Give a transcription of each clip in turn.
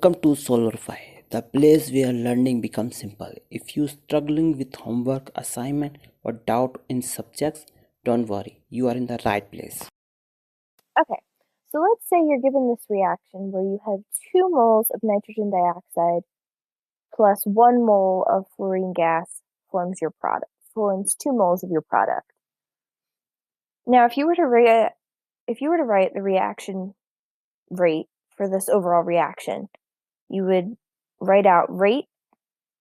Welcome to Solverfy, the place where learning becomes simple. If you're struggling with homework, assignment, or doubt in subjects, don't worry, you are in the right place. Okay, so let's say you're given this reaction where you have 2 moles of nitrogen dioxide plus 1 mole of fluorine gas forms 2 moles of your product. Now, if you were to write the reaction rate for this overall reaction, you would write out rate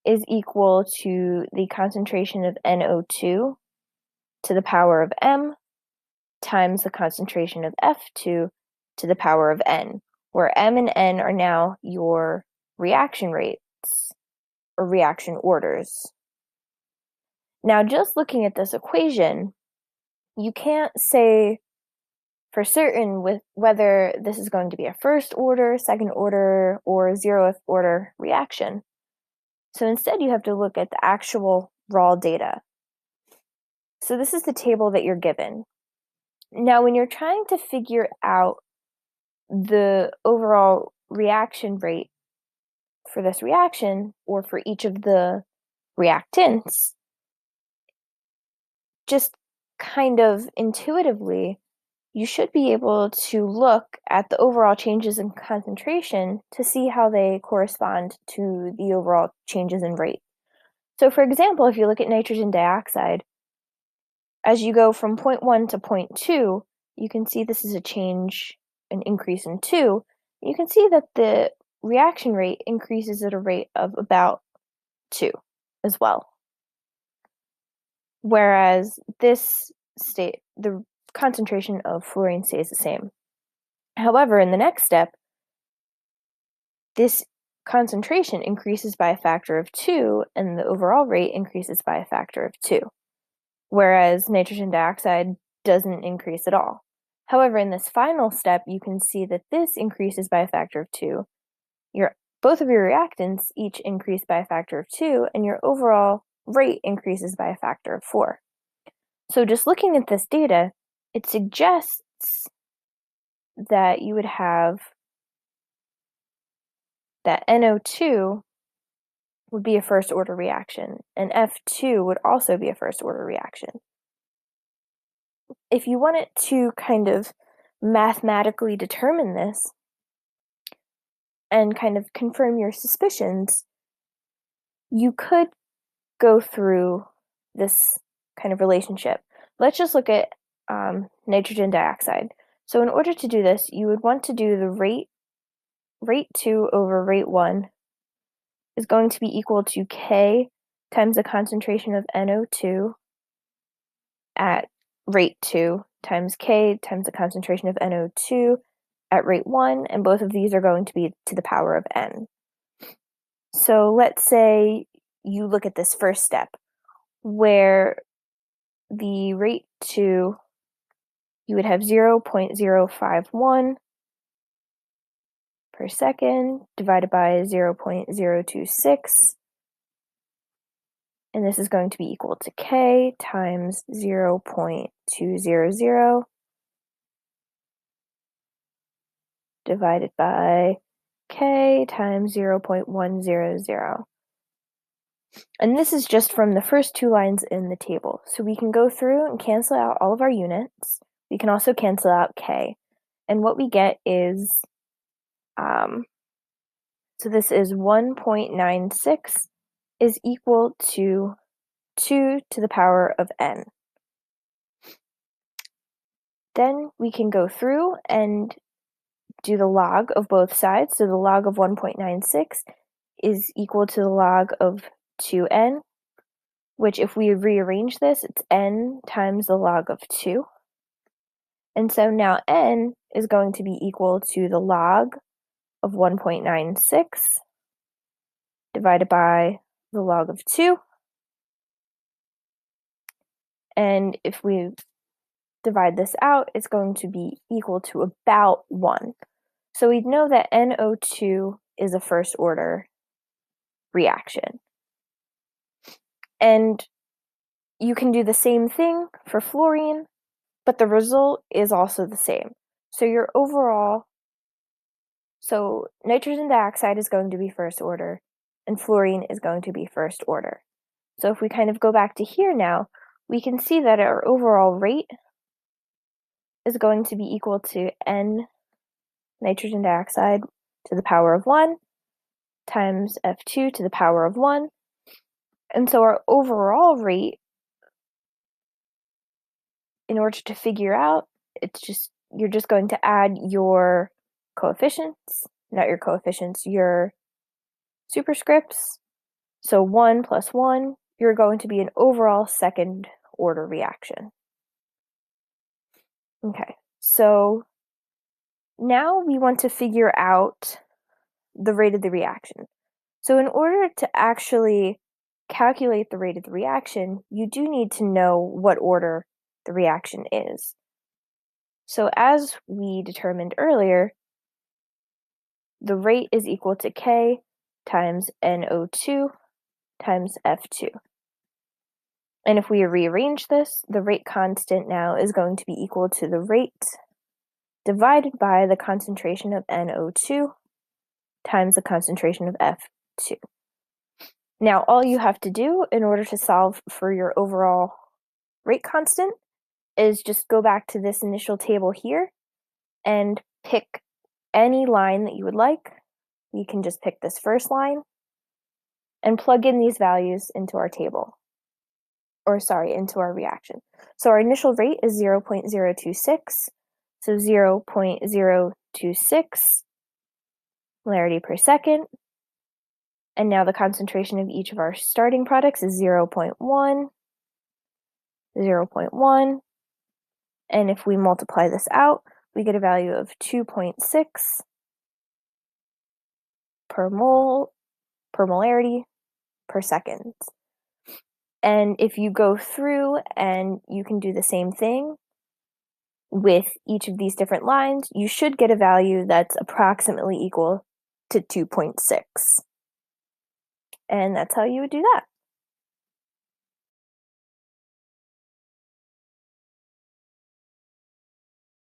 is equal to the concentration of NO2 to the power of M times the concentration of F2 to the power of N, where M and N are now your reaction rates or reaction orders. Now, just looking at this equation, you can't say for certain with whether this is going to be a first order, second order, or 0th order reaction. So instead, you have to look at the actual raw data. So this is the table that you're given. Now, when you're trying to figure out the overall reaction rate for this reaction or for each of the reactants, just kind of intuitively, you should be able to look at the overall changes in concentration to see how they correspond to the overall changes in rate. So, for example, if you look at nitrogen dioxide, as you go from point 1 to point 2, you can see this is an increase in 2. You can see that the reaction rate increases at a rate of about 2 as well. Whereas the concentration of fluorine stays the same. However, in the next step, this concentration increases by a factor of 2 and the overall rate increases by a factor of 2, whereas nitrogen dioxide doesn't increase at all. However, in this final step, you can see that this increases by a factor of 2. Both of your reactants each increase by a factor of 2, and your overall rate increases by a factor of 4. So just looking at this data, it suggests that you would have that NO2 would be a first order reaction, and F2 would also be a first order reaction. If you wanted to kind of mathematically determine this and kind of confirm your suspicions, you could go through this kind of relationship. Let's just look at nitrogen dioxide. So in order to do this, you would want to do the rate 2 over rate 1 is going to be equal to K times the concentration of NO2 at rate 2 times K times the concentration of NO2 at rate 1, and both of these are going to be to the power of N. So let's say you look at this first step, where the rate 2, you would have 0.051 per second divided by 0.026, and this is going to be equal to K times 0.200 divided by K times 0.100. And this is just from the first 2 lines in the table. So we can go through and cancel out all of our units. We can also cancel out K. And what we get is, so this is 1.96 is equal to 2 to the power of N. Then we can go through and do the log of both sides. So the log of 1.96 is equal to the log of 2n, which if we rearrange this, it's n times the log of 2. And so now n is going to be equal to the log of 1.96 divided by the log of 2. And if we divide this out, it's going to be equal to about 1. So we know that NO2 is a first order reaction. And you can do the same thing for fluorine, but the result is also the same. So your overall So nitrogen dioxide is going to be first order, and fluorine is going to be first order. So if we kind of go back to here now, we can see that our overall rate is going to be equal to N nitrogen dioxide to the power of 1 times F2 to the power of 1. And so our overall rate, in order to figure out, you're just going to add your coefficients, not your coefficients, your superscripts. So 1 plus 1, you're going to be an overall second order reaction. Okay, so now we want to figure out the rate of the reaction. So in order to actually calculate the rate of the reaction, you do need to know what order the reaction is. So as we determined earlier, the rate is equal to K times NO2 times F2. And if we rearrange this, the rate constant now is going to be equal to the rate divided by the concentration of NO2 times the concentration of F2. Now, all you have to do in order to solve for your overall rate constant is just go back to this initial table here and pick any line that you would like. You can just pick this first line and plug in these values into our table, into our reaction. So our initial rate is 0.026, so 0.026 molarity per second. And now the concentration of each of our starting products is 0.1, 0.1. And if we multiply this out, we get a value of 2.6 per molarity per second. And if you go through and you can do the same thing with each of these different lines, you should get a value that's approximately equal to 2.6. And that's how you would do that.